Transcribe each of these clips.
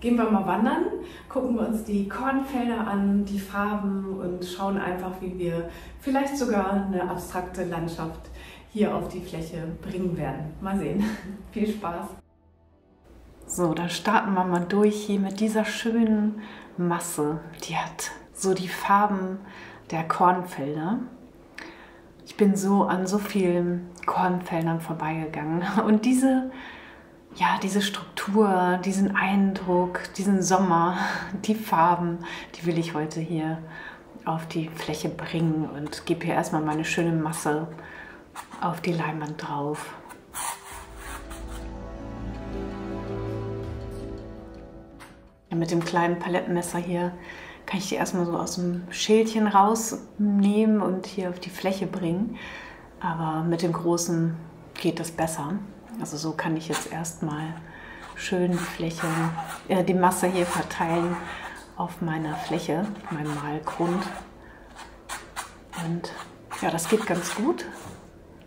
Gehen wir mal wandern, gucken wir uns die Kornfelder an, die Farben und schauen einfach, wie wir vielleicht sogar eine abstrakte Landschaft hier auf die Fläche bringen werden. Mal sehen. Viel Spaß! So, dann starten wir mal durch hier mit dieser schönen Masse. Die hat so die Farben der Kornfelder. Ich bin so an so vielen Kornfeldern vorbeigegangen und diese Struktur, diesen Eindruck, diesen Sommer, die Farben, die will ich heute hier auf die Fläche bringen und gebe hier erstmal meine schöne Masse auf die Leinwand drauf. Ja, mit dem kleinen Palettenmesser hier kann ich die erstmal so aus dem Schälchen rausnehmen und hier auf die Fläche bringen, aber mit dem großen geht das besser. Also so kann ich jetzt erstmal schön die Masse hier verteilen auf meiner Fläche, auf meinem Malgrund. Und ja, das geht ganz gut.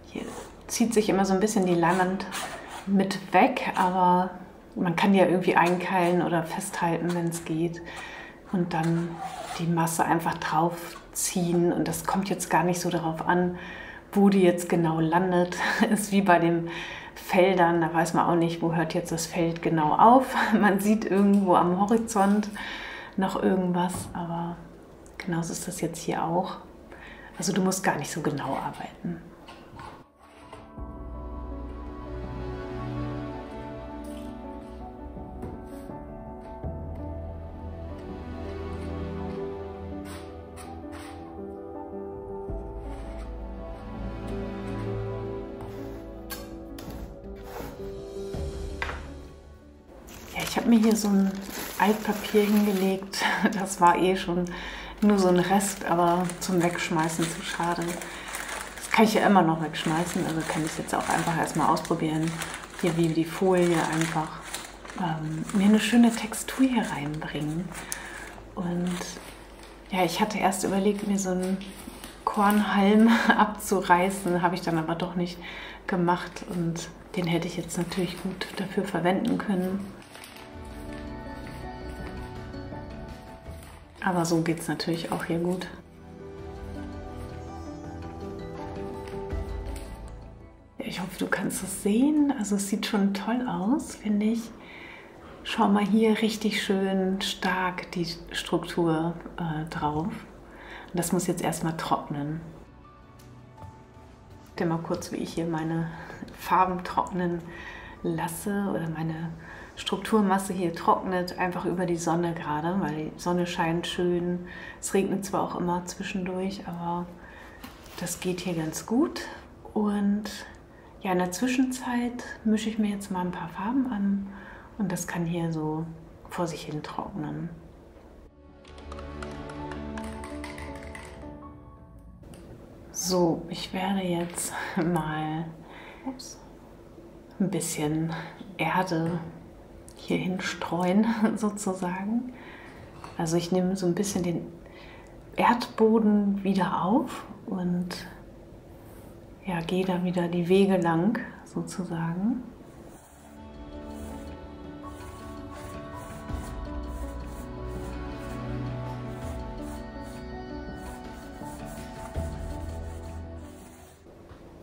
Hier zieht sich immer so ein bisschen die Leinwand mit weg, aber man kann die ja irgendwie einkeilen oder festhalten, wenn es geht. Und dann die Masse einfach drauf ziehen. Und das kommt jetzt gar nicht so darauf an, wo die jetzt genau landet. Ist wie bei den Feldern, da weiß man auch nicht, wo hört jetzt das Feld genau auf. Man sieht irgendwo am Horizont noch irgendwas, aber genauso ist das jetzt hier auch. Also du musst gar nicht so genau arbeiten. Ich habe mir hier so ein Altpapier hingelegt, das war eh schon nur so ein Rest, aber zum Wegschmeißen zu schade. Das kann ich ja immer noch wegschmeißen, also kann ich es jetzt auch einfach erstmal ausprobieren, hier wie die Folie einfach mir eine schöne Textur hier reinbringen. Und ja, ich hatte erst überlegt, mir so einen Kornhalm abzureißen, habe ich dann aber doch nicht gemacht und den hätte ich jetzt natürlich gut dafür verwenden können. Aber so geht es natürlich auch hier gut. Ich hoffe, du kannst es sehen. Also es sieht schon toll aus, finde ich. Schau mal hier, richtig schön stark die Struktur drauf. Und das muss jetzt erstmal trocknen. Ich dir mal kurz, wie ich hier meine Farben trocknen lasse oder meine Strukturmasse hier trocknet, einfach über die Sonne gerade, weil die Sonne scheint schön. Es regnet zwar auch immer zwischendurch, aber das geht hier ganz gut. Und ja, in der Zwischenzeit mische ich mir jetzt mal ein paar Farben an und das kann hier so vor sich hin trocknen. So, ich werde jetzt mal ein bisschen Erde hier hinstreuen sozusagen. Also ich nehme so ein bisschen den Erdboden wieder auf und ja, gehe da wieder die Wege lang sozusagen.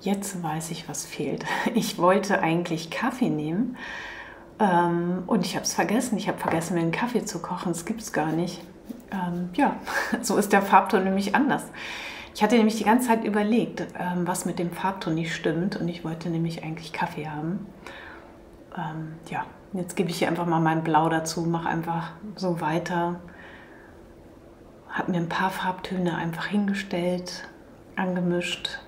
Jetzt weiß ich, was fehlt. Ich wollte eigentlich Kaffee nehmen. Und ich habe es vergessen. Ich habe vergessen, mir einen Kaffee zu kochen. Das gibt es gar nicht. Ja, so ist der Farbton nämlich anders. Ich hatte nämlich die ganze Zeit überlegt, was mit dem Farbton nicht stimmt. Und ich wollte nämlich eigentlich Kaffee haben. Ja, jetzt gebe ich hier einfach mal mein Blau dazu. Mache einfach so weiter. Habe mir ein paar Farbtöne einfach hingestellt, angemischt.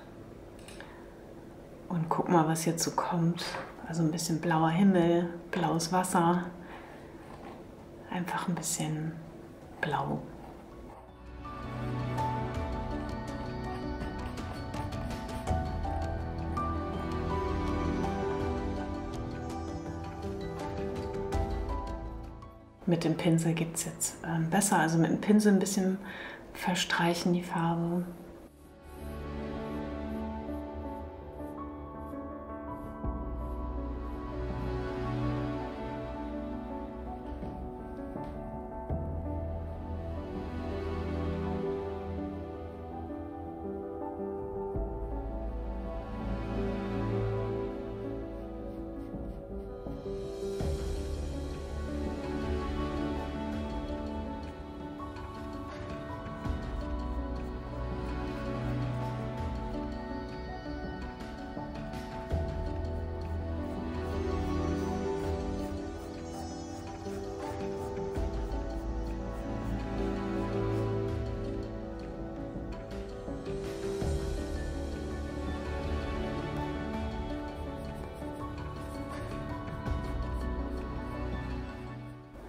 Und guck mal, was jetzt so kommt. Also ein bisschen blauer Himmel, blaues Wasser, einfach ein bisschen blau. Mit dem Pinsel geht es jetzt besser, also mit dem Pinsel ein bisschen verstreichen die Farbe.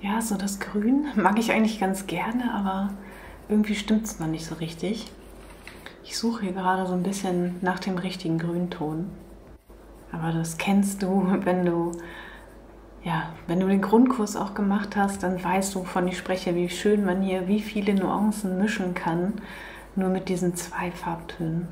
Ja, so das Grün mag ich eigentlich ganz gerne, aber irgendwie stimmt es noch nicht so richtig. Ich suche hier gerade so ein bisschen nach dem richtigen Grünton. Aber das kennst du, wenn du den Grundkurs auch gemacht hast, dann weißt du, wovon ich spreche, wie schön man hier, wie viele Nuancen mischen kann, nur mit diesen 2 Farbtönen.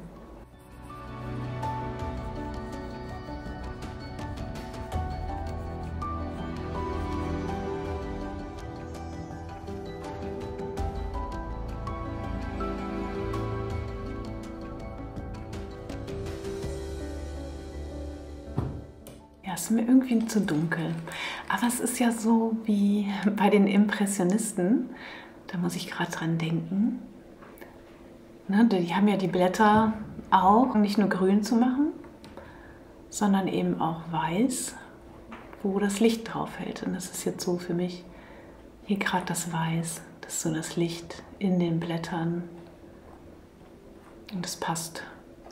Ja, ist mir irgendwie zu dunkel. Aber es ist ja so wie bei den Impressionisten, da muss ich gerade dran denken. Ne, die haben ja die Blätter auch nicht nur grün zu machen, sondern eben auch weiß, wo das Licht drauf fällt. Und das ist jetzt so für mich hier gerade das Weiß, das ist so das Licht in den Blättern. Und das passt,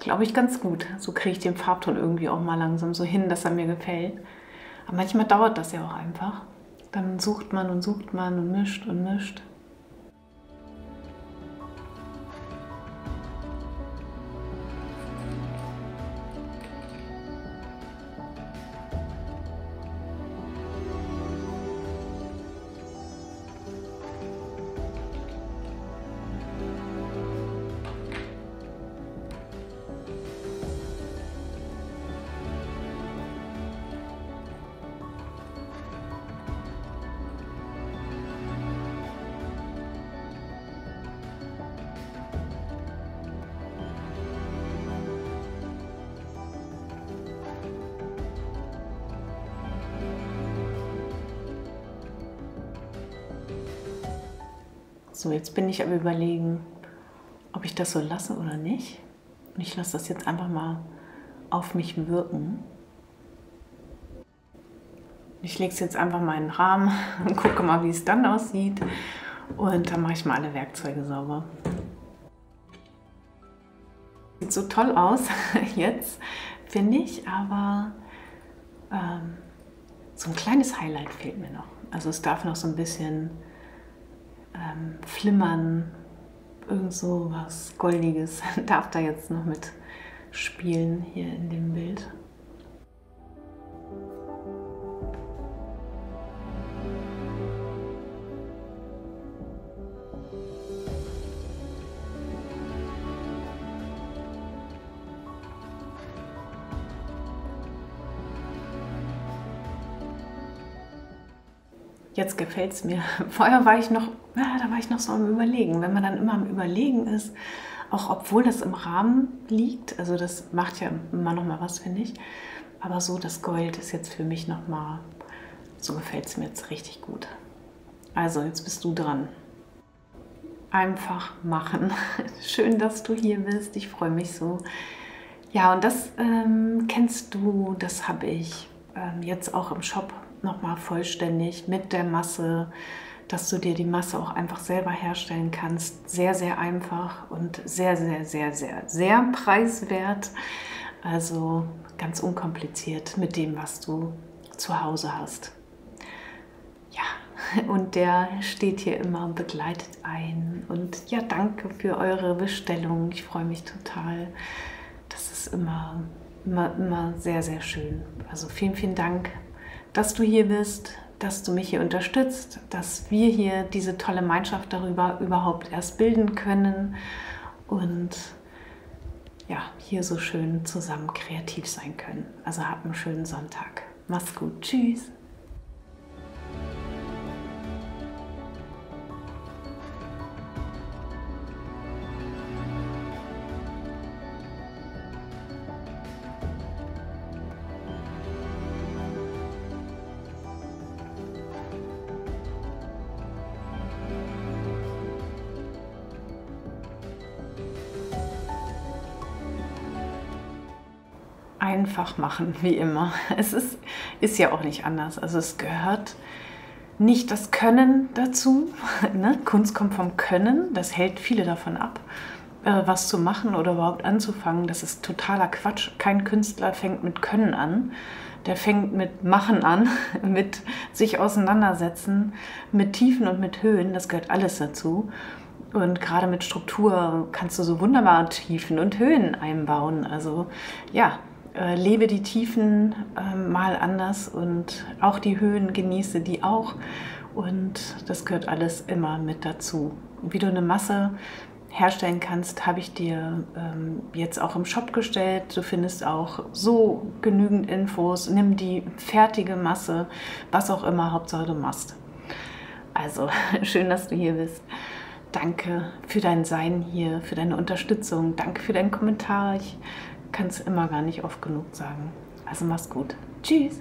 glaube ich, ganz gut. So kriege ich den Farbton irgendwie auch mal langsam so hin, dass er mir gefällt. Aber manchmal dauert das ja auch einfach. Dann sucht man und mischt und mischt. So, jetzt bin ich am Überlegen, ob ich das so lasse oder nicht. Und ich lasse das jetzt einfach mal auf mich wirken. Ich lege es jetzt einfach mal in den Rahmen und gucke mal, wie es dann aussieht. Und dann mache ich mal alle Werkzeuge sauber. Sieht so toll aus jetzt, finde ich, aber so ein kleines Highlight fehlt mir noch. Also es darf noch so ein bisschen flimmern, irgend so was Goldiges darf da jetzt noch mit spielen hier in dem Bild. Jetzt gefällt es mir. Vorher war ich noch, da war ich noch so am Überlegen. Wenn man dann immer am Überlegen ist, auch obwohl das im Rahmen liegt, also das macht ja immer noch mal was, finde ich. Aber so das Gold ist jetzt für mich noch mal, so gefällt es mir jetzt richtig gut. Also jetzt bist du dran. Einfach machen. Schön, dass du hier bist. Ich freue mich so. Ja, und das kennst du, das habe ich jetzt auch im Shop nochmal vollständig mit der Masse, dass du dir die Masse auch einfach selber herstellen kannst. Sehr, sehr einfach und sehr, sehr, sehr, sehr, sehr preiswert. Also ganz unkompliziert mit dem, was du zu Hause hast. Ja, und der steht hier immer und begleitet ein. Und ja, danke für eure Bestellung. Ich freue mich total. Das ist immer sehr, sehr schön. Also vielen, vielen Dank, dass du hier bist, dass du mich hier unterstützt, dass wir hier diese tolle Gemeinschaft darüber überhaupt erst bilden können und ja, hier so schön zusammen kreativ sein können. Also habt einen schönen Sonntag. Mach's gut. Tschüss. Einfach machen, wie immer. Es ist ja auch nicht anders. Also es gehört nicht das Können dazu. Ne? Kunst kommt vom Können. Das hält viele davon ab, was zu machen oder überhaupt anzufangen. Das ist totaler Quatsch. Kein Künstler fängt mit Können an. der fängt mit Machen an, mit sich auseinandersetzen, mit Tiefen und mit Höhen, das gehört alles dazu. Und gerade mit Struktur kannst du so wunderbar Tiefen und Höhen einbauen. Also ja, lebe die Tiefen mal anders und auch die Höhen genieße die auch. Und das gehört alles immer mit dazu. Wie du eine Masse herstellen kannst, habe ich dir jetzt auch im Shop gestellt. Du findest auch so genügend Infos. Nimm die fertige Masse, was auch immer, Hauptsache du machst. Also schön, dass du hier bist. Danke für dein Sein hier, für deine Unterstützung. Danke für deinen Kommentar. Ich kann es immer gar nicht oft genug sagen. Also mach's gut. Tschüss.